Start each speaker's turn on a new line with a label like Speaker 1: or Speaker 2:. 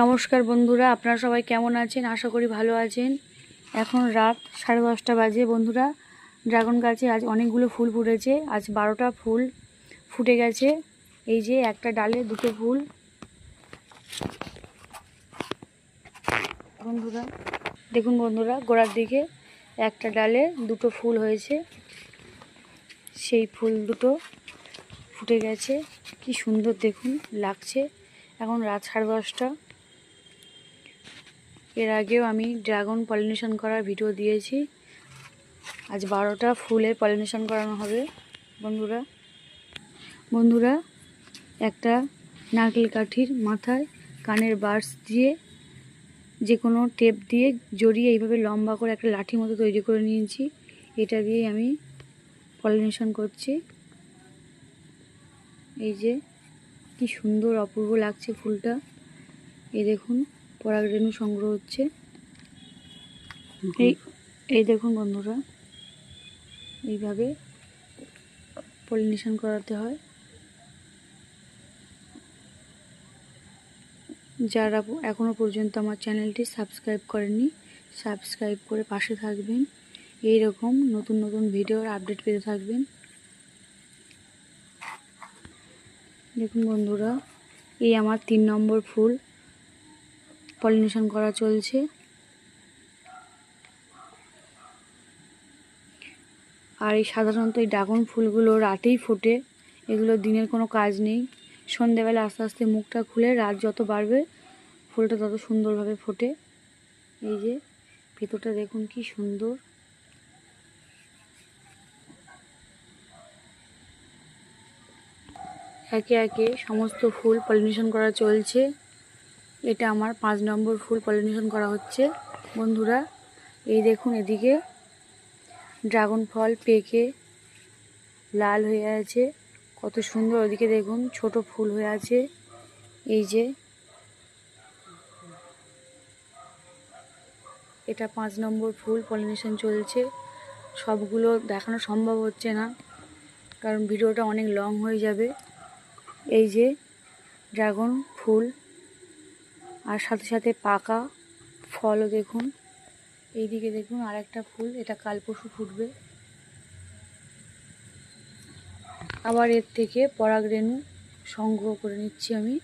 Speaker 1: নমস্কার বন্ধুরা, আপনারা সবাই কেমন আছেন? আশা করি ভালো আছেন। এখন রাত 10:30 বাজে। বন্ধুরা, ড্রাগন গাছে আজ অনেকগুলো ফুল ফুটেছে। আজ 12টা ফুল ফুটে গেছে। এই যে একটা ডালে দুটো ফুল। বন্ধুরা দেখুন, বন্ধুরা গোড়ার দিকে একটা ডালে দুটো ফুল হয়েছে। সেই ফুল দুটো ফুটে গেছে। কি সুন্দর দেখুন লাগছে। এখন রাত 10:30। এর আগেও আমি ড্রাগন পলিনেশন করার ভিডিও দিয়েছি। আজ 12টা ফুলের পলিনেশন করানো হবে। বন্ধুরা একটা নারকেল কাঠির মাথায় কানের বার্স দিয়ে যে কোনো টেপ দিয়ে জড়িয়ে এইভাবে লম্বা করে একটা লাঠি মতো তৈরি করে নিয়েছি। এটা দিয়ে আমি পলিনেশন করছি। এই যে কি সুন্দর অপূর্ব লাগছে ফুলটা। এই দেখুন পরাগরেণু সংগ্রহ হচ্ছে। এই দেখুন বন্ধুরা, এইভাবে পলিনেশন করাতে হয়। যারা এখনও পর্যন্ত আমার চ্যানেলটি সাবস্ক্রাইব করেননি, সাবস্ক্রাইব করে পাশে থাকবেন। এই রকম নতুন নতুন ভিডিওর আপডেট পেতে থাকবেন। দেখুন বন্ধুরা, এই আমার 3 নম্বর ফুল পলিনেশন করা চলছে। আর এই সাধারণত এই ড্রাগন ফুলগুলো রাতেই ফোটে। এগুলো দিনের কোনো কাজ নেই। সন্ধেবেলা আস্তে আস্তে মুখটা খুলে রাত যত বাড়বে ফুলটা তত সুন্দরভাবে ফোটে। এই যে ভেতরটা দেখুন কি সুন্দর। একে একে সমস্ত ফুল পলিনেশন করা চলছে। এটা আমার 5 নম্বর ফুল পলিনেশন করা হচ্ছে। বন্ধুরা এই দেখুন, এদিকে ড্রাগন ফল পেকে লাল হয়ে আছে, কত সুন্দর। ওদিকে দেখুন ছোট ফুল হয়ে আছে। এই যে এটা 5 নম্বর ফুল পলিনেশন চলছে। সবগুলো দেখানো সম্ভব হচ্ছে না, কারণ ভিডিওটা অনেক লং হয়ে যাবে। এই যে ড্রাগন ফুল আর সাথে সাথে পাকা ফলও দেখুন। এইদিকে দেখুন আরেকটা ফুল, এটা কাল পরশু ফুটবে। আবার এর থেকে পরাগরেণু সংগ্রহ করে নিচ্ছি আমি।